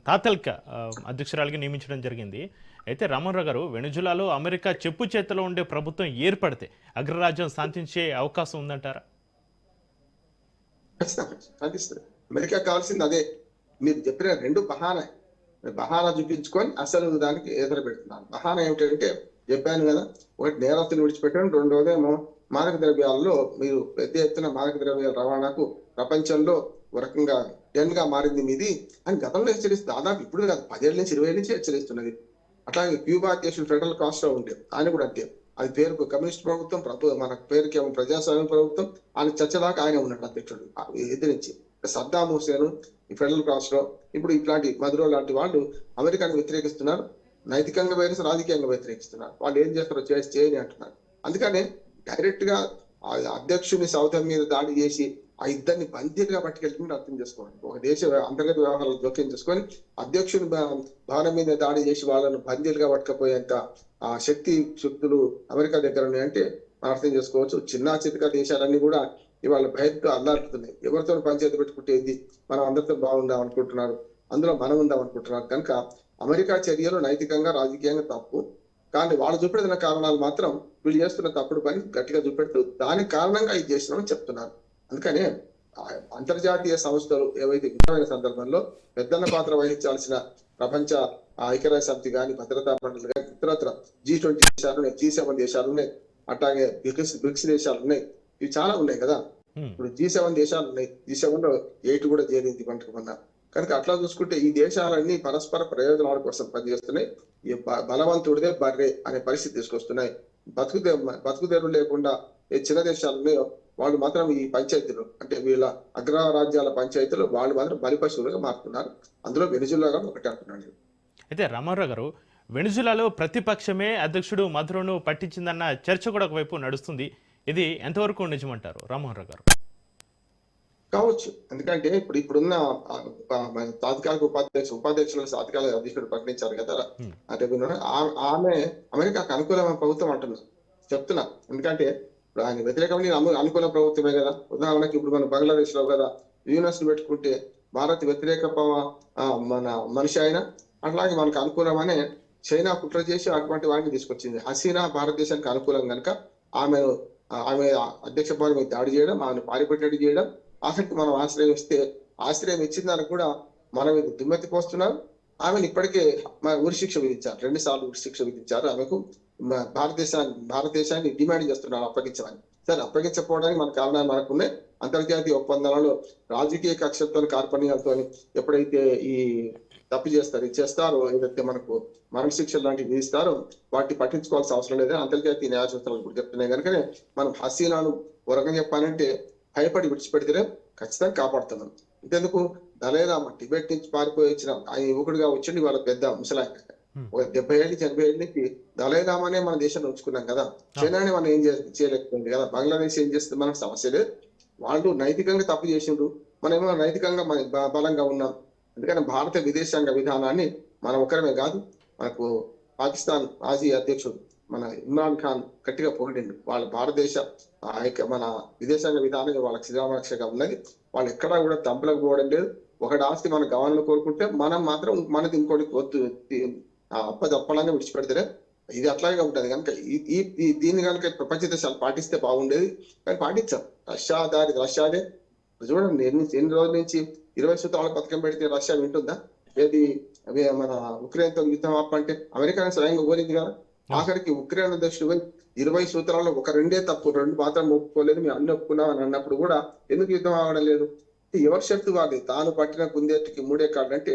A: తాత్కాలిక అధ్యక్షురాలిగా నియమించడం జరిగింది. అయితే రామన్రావు గారు, వెనిజులాలో అమెరికా చెప్పు చేతిలో ఉండే ప్రభుత్వం ఏర్పడితే అగ్రరాజ్యం శాంతించే అవకాశం ఉందంటారా?
B: ఖచ్చితంగా అమెరికా కావాల్సింది అదే. మీరు చెప్పిన రెండు బహానా చూపించుకొని అసలు దానికి ఎదురు పెడుతున్నాను. బహానా ఏమిటంటే చెప్పాను కదా, ఒకటి నేరస్తులు విడిచిపెట్టడం, రెండోదేమో మాదక ద్రవ్యాల్లో మీరు పెద్ద ఎత్తున మాదక ద్రవ్యాల రవాణాకు ప్రపంచంలో ఒక రకంగా గా మారింది మీది అని గతంలో హెచ్చరిస్తుంది. దాదాపు ఇప్పుడు కాదు, 10 ఏళ్ళ నుంచి 20 ఏళ్ళ నుంచి హెచ్చరిస్తున్నది. అట్లాగే క్యూబా అధ్యక్షుడు ఫెడరల్ కాస్ట్రో ఉండే, ఆయన కూడా అంతే. అది పేరుకు కమ్యూనిస్ట్ ప్రభుత్వం, మన పేరుకి ప్రజాస్వామ్య ప్రభుత్వం. ఆయన చచ్చదాకా ఆయన ఉన్నాడు అధ్యక్షుడు ఎదిరించి. సద్దాం హుసేన్, ఈ ఫెడరల్ కాస్ట్రో, ఇప్పుడు ఇట్లాంటి మధురో లాంటి వాళ్ళు అమెరికాను వ్యతిరేకిస్తున్నారు. నైతికంగా వేరేసి రాజకీయంగా వ్యతిరేకిస్తున్నారు. వాళ్ళు ఏం చేస్తారో చేయని అంటున్నారు. అందుకనే డైరెక్ట్ గా అధ్యక్షుని సౌధం మీద దాడి చేసి ఆ ఇద్దరిని బందీలుగా పట్టుకెళ్తుంటే అర్థం చేసుకోవాలి. ఒక దేశ అంతర్గత వ్యవహారాలు జోక్యం చేసుకొని అధ్యక్షుని భవనం మీద దాడి చేసి వాళ్ళను బందీలుగా పట్టుకపోయేంత ఆ శక్తులు అమెరికా దగ్గర ఉన్నాయంటే మనం అర్థం చేసుకోవచ్చు. చిన్న చితక దేశాలన్నీ కూడా ఇవాళ భయంతో అల్లాడుతున్నాయి. ఎవరితో పంచాయతీ పెట్టుకుంటేది, మనం అందరితో బాగుందాం అనుకుంటున్నారు, అందులో మనం ఉందాం అనుకుంటున్నారు. కనుక అమెరికా చర్యలు నైతికంగా రాజకీయంగా తప్పు. కానీ వాళ్ళు చూపెడుతున్న కారణాలు మాత్రం వీళ్ళు చేస్తున్న తప్పుడు పని గట్టిగా చూపెడుతూ దానికి కారణంగా ఇది చేస్తున్నామని చెప్తున్నారు. అందుకనే అంతర్జాతీయ సంస్థలు ఏవైతే ముఖ్యమైన సందర్భంలో పెద్దన్న పాత్ర వహించాల్సిన ప్రపంచ ఐక్యరాజ్య సమితి కానీ, భద్రతా మండలి కానీ, ఇతరత్ర G20 దేశాలు ఉన్నాయి, G7 దేశాలు ఉన్నాయి, అట్లాగే బ్రిక్స్ దేశాలు ఉన్నాయి. ఇవి చాలా ఉన్నాయి కదా. ఇప్పుడు G7 దేశాలు ఉన్నాయి, G7 లో 8 కూడా చేరింది మొన్న. కనుక అట్లా చూసుకుంటే ఈ దేశాలన్నీ పరస్పర ప్రయోజనాల కోసం పనిచేస్తున్నాయి. ఈ బలవంతుడిదే బర్రె అనే పరిస్థితి తీసుకొస్తున్నాయి. బతుకుదేరు లేకుండా ఏ చిన్న దేశాలు ఉన్నాయో వాళ్ళు మాత్రం ఈ పంచాయతీలు, అంటే వీళ్ళ అగ్రరాజ్యాల పంచాయతీలు వాళ్ళు మాత్రం బలిపశువులుగా మారుతున్నారు. అందులో వెనిజులా ఒకటి అంటున్నాడు.
A: అయితే రామారావు గారు, వెనిజులాలో ప్రతిపక్షమే అధ్యక్షుడు మధురోను పట్టించిందన్న చర్చ కూడా ఒకవైపు నడుస్తుంది. ఇది ఎంతవరకు నిజమంటారు రామారావు గారు?
B: కావచ్చు. ఎందుకంటే ఇప్పుడున్న తాత్కాలిక ఉపాధ్యక్షుల తాత్కాలిక అధ్యక్షుడు ప్రకటించారు కదా, అంటే ఆమె అమెరికాకు అనుకూలమైన ప్రభుత్వం అంటున్నారు, చెప్తున్నా. ఎందుకంటే ఆయన వ్యతిరేకమైన అనుకూల ప్రభుత్వమే కదా. ఉదాహరణకి ఇప్పుడు మనం బంగ్లాదేశ్ లో కదా యూనివర్సిటీ పెట్టుకుంటే భారత్ వ్యతిరేక మన మనిషి అయినా, అట్లాగే మనకు అనుకూలమనే చైనా కుట్ర చేసి అటువంటి వాటిని తీసుకొచ్చింది. హసీనా భారతదేశానికి అనుకూలం కనుక ఆమె అధ్యక్ష పదవి మీద దాడి చేయడం, ఆమెను పారిపెట్టేది చేయడం, ఆఖరికి మనం ఆశ్రయం ఇచ్చిన దానికి కూడా మనం దుమ్మెత్తి పోస్తున్నారు. ఆమెను ఇప్పటికే ఉరిశిక్ష విధించారు, 2 సార్లు ఉరిశిక్ష విధించారు ఆమెకు. భారతదేశాన్ని డిమాండ్ చేస్తున్నారు అప్పగించమని. సరే, అప్పగించకపోవడానికి మన కారణాలు మనకున్నాయి. అంతర్జాతీయ ఒప్పందాలలో రాజకీయ కక్షతో కార్పణ్యాలతో ఎప్పుడైతే ఈ తప్పు చేస్తారో, ఏదైతే మనకు మరణశిక్ష లాంటివి విధిస్తారో వాటిని పట్టించుకోవాల్సిన అవసరం లేదని అంతర్జాతీయ న్యాయ సంస్థలు ఇప్పుడు చెప్తున్నాయి. కనుకనే మనం హసీనాను ఒక చెప్పాలంటే భయపడి విడిచిపెడితే ఖచ్చితంగా కాపాడుతున్నాం. ఇంతెందుకు దలైలామా టిబెట్ నుంచి పారిపోయి వచ్చిన ఆయన యువకుడిగా వచ్చింది వాళ్ళ పెద్ద ముసలాయన. ఒక 70 ఏళ్ళ నుంచి 80 ఏళ్ళ నుంచి దలైలామానే మన దేశంలో ఉంచుకున్నాం కదా. చైనాని మనం ఏం చేయలేకపోయింది కదా. బంగ్లాదేశ్ ఏం చేస్తుంది, మనకు సమస్య లేదు. వాళ్ళు నైతికంగా తప్పు చేసిండ్రు, మనమేమో నైతికంగా బలంగా ఉన్నాం. అందుకని భారత విదేశాంగ విధానాన్ని మనం ఒకరమే కాదు, మనకు పాకిస్తాన్ మాజీ అధ్యక్షుడు మన ఇమ్రాన్ ఖాన్ గట్టిగా పొగిడిండు. వాళ్ళ భారతదేశ మన విదేశాంగ విధానం వాళ్ళకి శ్రీరామరక్షగా ఉన్నది. వాళ్ళు ఎక్కడా కూడా తంపులకు పోవడం లేదు. ఒకటి ఆస్తి మన గవర్నమెంట్ కోరుకుంటే మనం మాత్రం మనది ఇంకోటి వద్దు అప్పలానే విడిచిపెడితే ఇది అట్లాగే ఉంటది కనుక దీన్ని కనుక ప్రపంచ దేశాలు పాటిస్తే బాగుండేది. కానీ పాటించాం. రష్యాదే చూడండి ఎన్ని రోజుల నుంచి 20 సూత్రాల పథకం పెడితే రష్యా వింటుందా? ఏది మన ఉక్రెయిన్ తో యుద్ధం ఆపంటే అమెరికా స్వయంగా కోరింది కదా. ఆఖరికి ఉక్రెయిన్ అధ్యక్షుడు 20 సూత్రాల్లో ఒక రెండే తప్పు, 2 మాత్రం ఒప్పుకోలేదు, మేము అన్ని ఒప్పుకున్నాం అని అన్నప్పుడు కూడా ఎందుకు యుద్ధం ఆవడం లేదు? ఎవరి శక్తి వాళ్ళు తాను పట్టిన కుందేటికి మూడే కాళ్ళు అంటే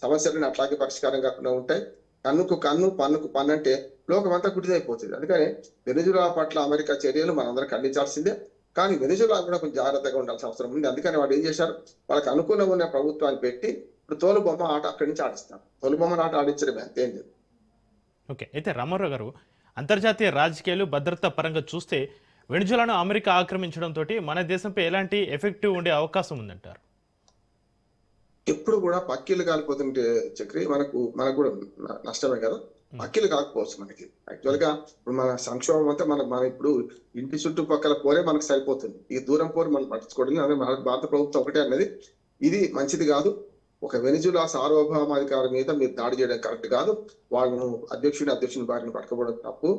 B: సమస్యలను అట్లాగే పరిష్కారం కాకుండా ఉంటాయి. కన్నుకు కన్ను పన్నుకు పన్ను అంటే లోకమంతా గుడిదైపోతుంది. అందుకని వెనిజులా పట్ల అమెరికా చర్యలు మనందరం ఖండించాల్సిందే. కానీ వెనిజులా కూడా కొంచెం జాగ్రత్తగా ఉండాల్సిన అవసరం ఉంది. అందుకని వాళ్ళు ఏం చేశారు, వాళ్ళకి అనుకూలంగా ఉన్న ప్రభుత్వాన్ని పెట్టి ఇప్పుడు తోలుబొమ్మ ఆట అక్కడి నుంచి ఆడిస్తారు. తోలుబొమ్మను ఆట ఆడించడమే, అంతేం లేదు.
A: ఓకే, అయితే రామారావు గారు, అంతర్జాతీయ రాజకీయాలు భద్రతా పరంగా చూస్తే వెనిజులాను అమెరికా ఆక్రమించడంతో మన దేశంపై ఎలాంటి ఎఫెక్టివ్ ఉండే అవకాశం ఉందంటారు?
B: ఎప్పుడు కూడా పక్కిలు కాలిపోతుంటే చక్రి మనకు కూడా నష్టమే కదా. పక్కిలు కాకపోవచ్చు మనకి. యాక్చువల్ గా ఇప్పుడు మన సంక్షోభం అంతా మన ఇప్పుడు ఇంటి చుట్టుపక్కల పోరే మనకు సరిపోతుంది. ఈ దూరం పోరు మనం పట్టించుకోవడం అదే మన భారత ప్రభుత్వం ఒకటే అన్నది, ఇది మంచిది కాదు. ఒక వెనిజులా సార్వభౌమాధికారం మీద మీరు దాడి చేయడం కరెక్ట్ కాదు. వాళ్ళను అధ్యక్షుని బారిన పట్టుకోవడం తప్పు.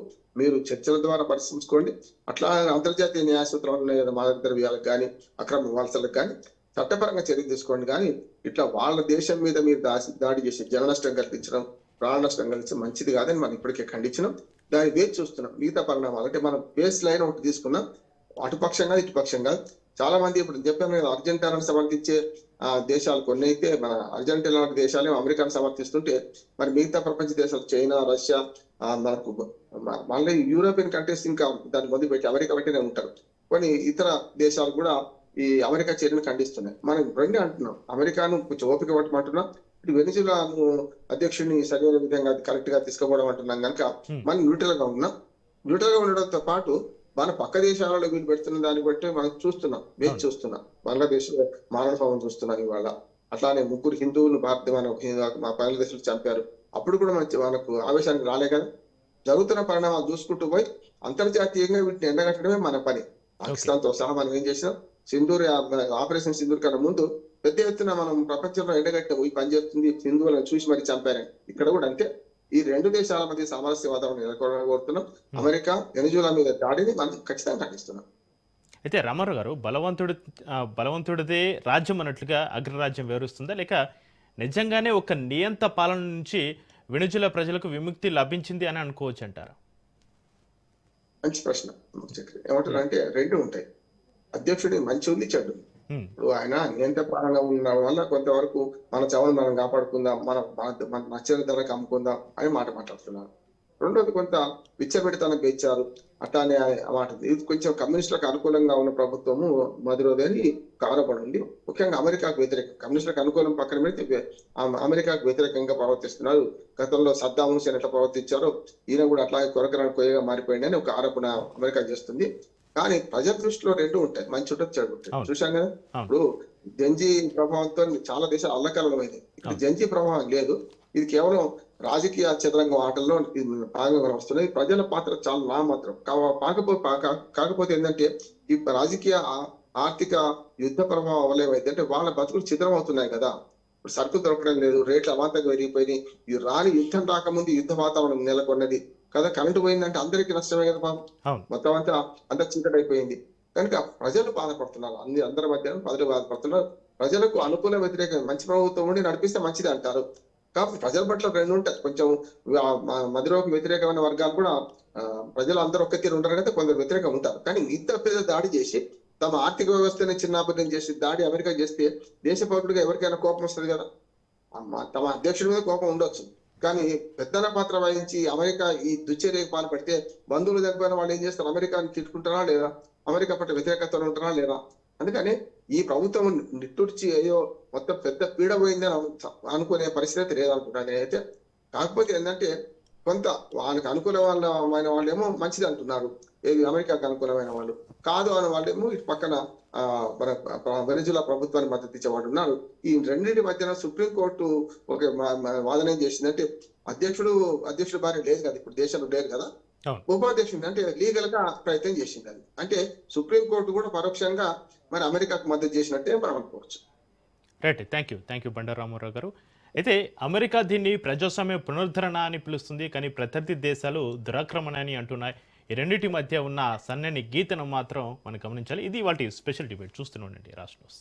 B: మీరు చర్చల ద్వారా పరిశీలించుకోండి. అట్లా అంతర్జాతీయ న్యాయ సూత్రాలు ఉన్నాయి కదా, మాదక ద్రవ్యాలకు కానీ అక్రమ వలసలకు కానీ చట్టపరంగా చర్యలు తీసుకోండి. కానీ ఇట్లా వాళ్ళ దేశం మీద మీరు దాడి చేసి జన నష్టం కల్పించడం, ప్రాణ నష్టం కలిగించడం మంచిది కాదని మనం ఇప్పటికే ఖండించినాం. దాన్ని వేచి చూస్తున్నాం. మిగతా పరిణామాలు అంటే మనం బేస్ లైన్ ఒకటి తీసుకున్నాం, అటుపక్షంగా ఇటుపక్షంగా. చాలా మంది ఇప్పుడు చెప్పాను కదా, అర్జెంటీనాను సమర్థించే దేశాలు కొన్ని అయితే, మన అర్జెంటీనా లాంటి దేశాలు అమెరికాను సమర్థిస్తుంటే మరి మిగతా ప్రపంచ దేశాలు చైనా, రష్యా, మనకు మళ్ళీ యూరోపియన్ కంట్రీస్ ఇంకా దాన్ని మొదలు పెట్టి అమెరికా పెట్టినే ఉంటారు. కొన్ని ఇతర దేశాలు కూడా ఈ అమెరికా చర్యను ఖండిస్తున్నాయి. మనం రెండే అంటున్నాం, అమెరికాను కొంచెం ఓపిక పట్టమంటున్నాం, ఇటు వెనిజులాను అధ్యక్షుడిని సరైన విధంగా కరెక్ట్ గా తీసుకోవడం అంటున్నాం. కనుక మనం న్యూట్రల్ గా ఉన్నాం. న్యూట్రల్ గా ఉండడంతో పాటు మన పక్క దేశాలలో వీళ్ళు పెడుతున్న దాన్ని బట్టి మనం చూస్తున్నాం, వేచి చూస్తున్నాం. బంగ్లాదేశ్ మారణహోమం చూస్తున్నాం ఇవాళ. అట్లానే 3 హిందువులు మా బంగ్లాదేశ్ చంపారు. అప్పుడు కూడా మనకు ఆవేశానికి రాలే కదా. జరుగుతున్న పరిణామాలు చూసుకుంటూ పోయి అంతర్జాతీయంగా వీటిని ఎండగట్టడమే మన పని. పాకిస్తాన్ తో సహా మనం ఏం చేసినాం, ఆపరేషన్ సింధూర్ కన్నా ముందు పెద్ద ఎత్తున మనం ప్రపంచంలో ఎండగట్టాము, ఈ పని చేస్తుంది, సింధువులను చూసి మరి చంపారని. ఇక్కడ కూడా అంతే. ఈ 2 దేశాల మధ్య సామరస్య వాతావరణం నెలకొల్పుతున్నాం. అమెరికా వెనిజులా మీద దాడిని మనం ఖచ్చితంగా ఖండిస్తున్నాం.
A: అయితే రామారావు గారు, బలవంతుడిదే రాజ్యం అన్నట్లుగా అగ్రరాజ్యం వివరిస్తుందా, లేక నిజంగానే ఒక నియంత పాలన నుంచి వెనిజులా ప్రజలకు విముక్తి లభించింది అని అనుకోవచ్చు అంటారా?
B: మంచి ప్రశ్న. ఏమంటారు అంటే 2 ఉంటాయి. అధ్యక్షుడి మంచి ఉంది, చెడు. ఇప్పుడు ఆయన నియంత్ర పాలన ఉండడం వల్ల కొంతవరకు మన చవను మనం కాపాడుకుందాం, మన నచ్చిన ధరకు అమ్ముకుందాం అని మాట మాట్లాడుతున్నారు. రెండోది కొంత విచ్చబెడితనం పెంచారు అట్లానే మాట. ఇది కొంచెం కమ్యూనిస్టులకు అనుకూలంగా ఉన్న ప్రభుత్వము మదిరోది అని ఆరోపణ ఉంది. ముఖ్యంగా అమెరికాకు వ్యతిరేకం, కమ్యూనిస్టులకు అనుకూలం పక్కన పెడితే అమెరికాకు వ్యతిరేకంగా ప్రవర్తిస్తున్నారు. గతంలో సద్దాం హుసేన్ ఎట్లా ప్రవర్తించారో ఈయన కూడా అట్లాగే కొరకరాని కొయ్యగా మారిపోయింది అని ఒక ఆరోపణ అమెరికా చేస్తుంది. కానీ ప్రజల దృష్టిలో 2 ఉంటాయి, మంచి ఉంటుంది, చెడు ఉంటుంది. చూసాం కదా, ఇప్పుడు జంజీ ప్రభావంతో చాలా దేశాలు అల్లకల్లమైంది. ఇక్కడ జంజీ ప్రభావం లేదు. ఇది కేవలం రాజకీయ చదరంగం ఆటల్లో భాగంగా వస్తున్నాయి. ప్రజల పాత్ర చాలా నామాత్రం. కాకపోతే ఏంటంటే ఈ రాజకీయ ఆర్థిక యుద్ధ ప్రభావం అవలేమైంది అంటే వాళ్ళ బతుకులు చిత్రం అవుతున్నాయి కదా. ఇప్పుడు సరుకులు దొరకడం లేదు, రేట్లు అమాంతంగా పెరిగిపోయినాయి. ఈ రాని యుద్ధం రాకముందు యుద్ధ వాతావరణం నెలకొన్నది కదా. కరెంటు పోయిందంటే అందరికీ నష్టమే కదా పాపం. మొత్తం అంతా చీకటి అయిపోయింది. కనుక ప్రజలు బాధపడుతున్నారు. అందరి మధ్య ప్రజలు బాధపడుతున్నారు. ప్రజలకు అనుకూల వ్యతిరేక మంచి ప్రభుత్వం ఉండి నడిపిస్తే మంచిది అంటారు. కాబట్టి ప్రజల పట్ల 2 ఉంటాయి. కొంచెం మదిలోకి వ్యతిరేకమైన వర్గాలు కూడా ప్రజలు అందరూ ఒక్క తీరు ఉండరు కదా, కొందరు వ్యతిరేకంగా ఉంటారు. కానీ ఇంత పెద్ద దాడి చేసి తమ ఆర్థిక వ్యవస్థని చిన్నాభిన్నం చేసి దాడి అమెరికా చేస్తే దేశ పౌరుడిగా ఎవరికైనా కోపం వస్తుంది కదా. తమ అధ్యక్షుడి మీద కోపం ఉండొచ్చు, కానీ పెద్దన పాత్ర వహించి అమెరికా ఈ దుశ్చర్యకు పాల్పడితే బంధువులు చనిపోయిన వాళ్ళు ఏం చేస్తారు, అమెరికాని తిట్టుకుంటారా లేదా, అమెరికా పట్ల వ్యతిరేకతలో ఉంటారా లేదా. అందుకని ఈ ప్రభుత్వం నిట్టూర్చి అయ్యో మొత్తం పెద్ద పీడ పోయిందని అనుకునే పరిస్థితి లేదనుకుంటాను నేనైతే. కాకపోతే ఏంటంటే కొంత వాళ్ళకి అనుకూలమైన వాళ్ళేమో మంచిది అంటున్నారు, ఏది అమెరికాకు అనుకూలమైన వాళ్ళు కాదు అని వాళ్ళేమో ఇటు పక్కన మన వెనిజులా ప్రభుత్వానికి మద్దతు ఇచ్చేవాడు ఉన్నారు. ఈ రెండింటి మధ్యన సుప్రీంకోర్టు ఒక వాదన ఏం చేసిందంటే అధ్యక్షుడు భార్య లేదు కదా, ఇప్పుడు దేశంలో లేదు కదా, ఉపాధ్యక్షుడు అంటే లీగల్ గా ప్రయత్నం చేసింది. అది అంటే సుప్రీంకోర్టు కూడా పరోక్షంగా మరి అమెరికాకు మద్దతు చేసినట్టే మనం అనుకోవచ్చు.
A: రైట్, థ్యాంక్ యూ బండారామారావు గారు. అయితే అమెరికా దీన్ని ప్రజాస్వామ్య పునరుద్ధరణ అని పిలుస్తుంది, కానీ ప్రత్యర్థి దేశాలు దురాక్రమణ అని అంటున్నాయి. ఈ రెండింటి మధ్య ఉన్న సన్నని గీతను మాత్రం మనం గమనించాలి. ఇది వాటి స్పెషల్ డిబేట్. చూస్తూనే ఉండండి రాష్ట్ర న్యూస్.